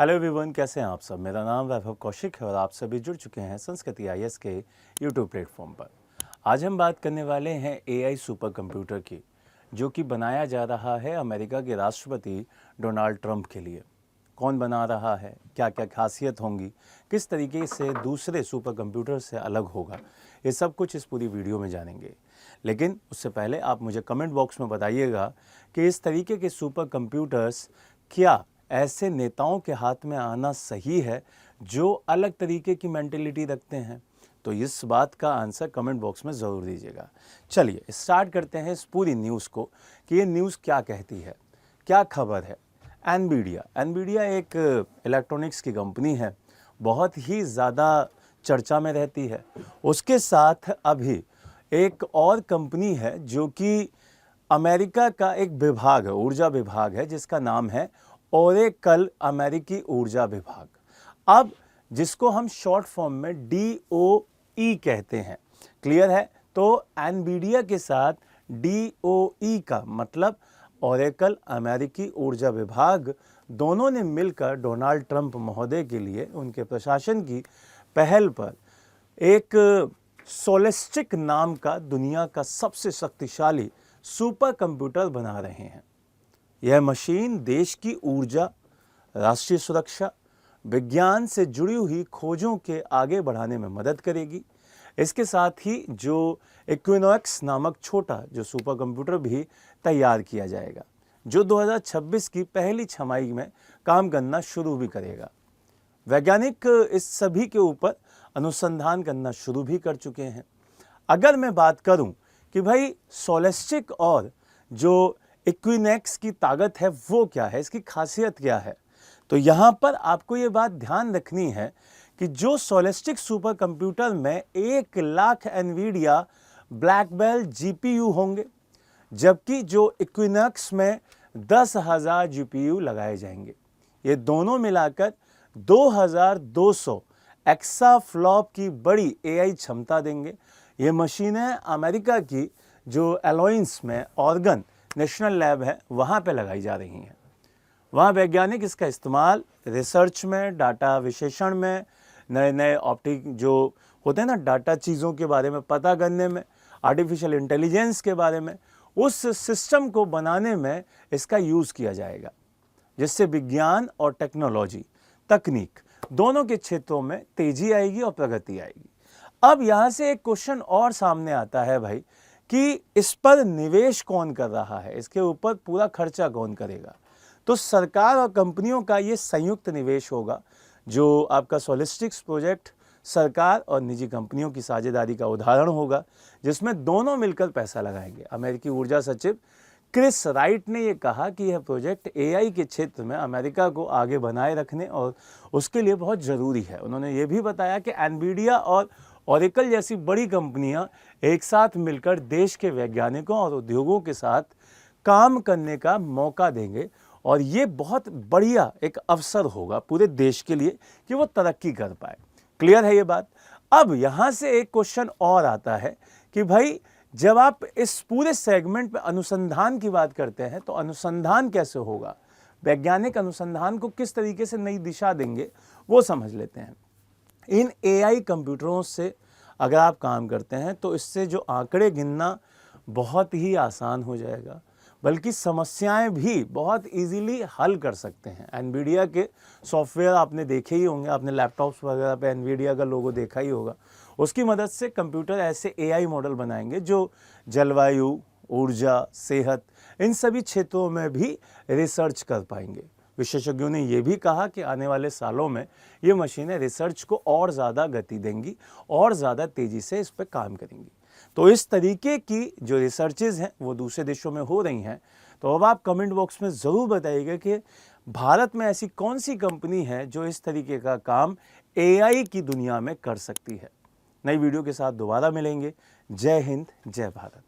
Hello everyone, कैसे हैं आप सब। मेरा नाम वैभव कौशिक है और आप सभी जुड़ चुके हैं संस्कृति आईएएस के यूट्यूब प्लेटफॉर्म पर। आज हम बात करने वाले हैं एआई सुपर कंप्यूटर की, जो कि बनाया जा रहा है अमेरिका के राष्ट्रपति डोनाल्ड ट्रंप के लिए। कौन बना रहा है, क्या क्या खासियत होंगी, किस तरीके से दूसरे सुपर कंप्यूटर से अलग होगा, ये सब कुछ इस पूरी वीडियो में जानेंगे। लेकिन उससे पहले आप मुझे कमेंट बॉक्स में बताइएगा कि इस तरीके के सुपर कंप्यूटर्स क्या ऐसे नेताओं के हाथ में आना सही है जो अलग तरीके की मेंटेलिटी रखते हैं। तो इस बात का आंसर कमेंट बॉक्स में ज़रूर दीजिएगा। चलिए स्टार्ट करते हैं इस पूरी न्यूज़ को कि ये न्यूज़ क्या कहती है, क्या खबर है। एनवीडिया एक इलेक्ट्रॉनिक्स की कंपनी है, बहुत ही ज़्यादा चर्चा में रहती है। उसके साथ अभी एक और कंपनी है जो कि अमेरिका का एक विभाग है, ऊर्जा विभाग है, जिसका नाम है ओरेकल अमेरिकी ऊर्जा विभाग। अब जिसको हम शॉर्ट फॉर्म में DOE कहते हैं। क्लियर है? तो एनवीडिया के साथ DOE का मतलब ओरेकल अमेरिकी ऊर्जा विभाग, दोनों ने मिलकर डोनाल्ड ट्रंप महोदय के लिए उनके प्रशासन की पहल पर एक सोलेस्टिक नाम का दुनिया का सबसे शक्तिशाली सुपर कंप्यूटर बना रहे हैं। यह मशीन देश की ऊर्जा, राष्ट्रीय सुरक्षा, विज्ञान से जुड़ी हुई खोजों के आगे बढ़ाने में मदद करेगी। इसके साथ ही जो इक्विनोक्स नामक छोटा जो सुपर कंप्यूटर भी तैयार किया जाएगा, जो 2026 की पहली छमाही में काम करना शुरू भी करेगा। वैज्ञानिक इस सभी के ऊपर अनुसंधान करना शुरू भी कर चुके हैं। अगर मैं बात करूं कि भाई सोलेस्टिक और जो इक्विनोक्स की ताकत है वो क्या है, इसकी खासियत क्या है, तो यहाँ पर आपको ये बात ध्यान रखनी है कि जो सोलेस्टिक सुपर कंप्यूटर में 1 लाख एनवीडिया ब्लैकबेल GPU होंगे, जबकि जो इक्विनोक्स में 10,000 GPU लगाए जाएंगे। ये दोनों मिलाकर 2,200 एक्साफ्लॉप की बड़ी AI क्षमता देंगे। ये मशीनें अमेरिका की जो एलोइंस में ऑर्गन नेशनल लैब है वहाँ पे लगाई जा रही हैं। वहाँ वैज्ञानिक इसका इस्तेमाल रिसर्च में, डाटा विश्लेषण में, नए नए ऑप्टिक जो होते हैं ना डाटा, चीज़ों के बारे में पता करने में, आर्टिफिशियल इंटेलिजेंस के बारे में, उस सिस्टम को बनाने में इसका यूज़ किया जाएगा, जिससे विज्ञान और टेक्नोलॉजी, तकनीक दोनों के क्षेत्रों में तेजी आएगी और प्रगति आएगी। अब यहाँ से एक क्वेश्चन और सामने आता है भाई कि इस पर निवेश कौन कर रहा है, इसके ऊपर पूरा खर्चा कौन करेगा। तो सरकार और कंपनियों का ये संयुक्त निवेश होगा, जो आपका सोलिस्टिक्स प्रोजेक्ट सरकार और निजी कंपनियों की साझेदारी का उदाहरण होगा, जिसमें दोनों मिलकर पैसा लगाएंगे। अमेरिकी ऊर्जा सचिव क्रिस राइट ने यह कहा कि यह प्रोजेक्ट AI के क्षेत्र में अमेरिका को आगे बनाए रखने और उसके लिए बहुत ज़रूरी है। उन्होंने ये भी बताया कि एनवीडिया और ओरेकल जैसी बड़ी कंपनियां एक साथ मिलकर देश के वैज्ञानिकों और उद्योगों के साथ काम करने का मौका देंगे और ये बहुत बढ़िया एक अवसर होगा पूरे देश के लिए कि वो तरक्की कर पाए। क्लियर है ये बात? अब यहाँ से एक क्वेश्चन और आता है कि भाई जब आप इस पूरे सेगमेंट पे अनुसंधान की बात करते हैं तो अनुसंधान कैसे होगा, वैज्ञानिक अनुसंधान को किस तरीके से नई दिशा देंगे, वो समझ लेते हैं। इन AI कंप्यूटरों से अगर आप काम करते हैं तो इससे जो आंकड़े गिनना बहुत ही आसान हो जाएगा, बल्कि समस्याएं भी बहुत इजीली हल कर सकते हैं। एनवीडिया के सॉफ्टवेयर आपने देखे ही होंगे, आपने लैपटॉप्स वगैरह पे एनवीडिया का लोगो देखा ही होगा। उसकी मदद से कंप्यूटर ऐसे AI मॉडल बनाएंगे जो जलवायु, ऊर्जा, सेहत, इन सभी क्षेत्रों में भी रिसर्च कर पाएंगे। विशेषज्ञों ने यह भी कहा कि आने वाले सालों में ये मशीनें रिसर्च को और ज़्यादा गति देंगी और ज़्यादा तेज़ी से इस पर काम करेंगी। तो इस तरीके की जो रिसर्चेज हैं वो दूसरे देशों में हो रही हैं। तो अब आप कमेंट बॉक्स में ज़रूर बताइएगा कि भारत में ऐसी कौन सी कंपनी है जो इस तरीके का काम AI की दुनिया में कर सकती है। नई वीडियो के साथ दोबारा मिलेंगे। जय हिंद, जय भारत।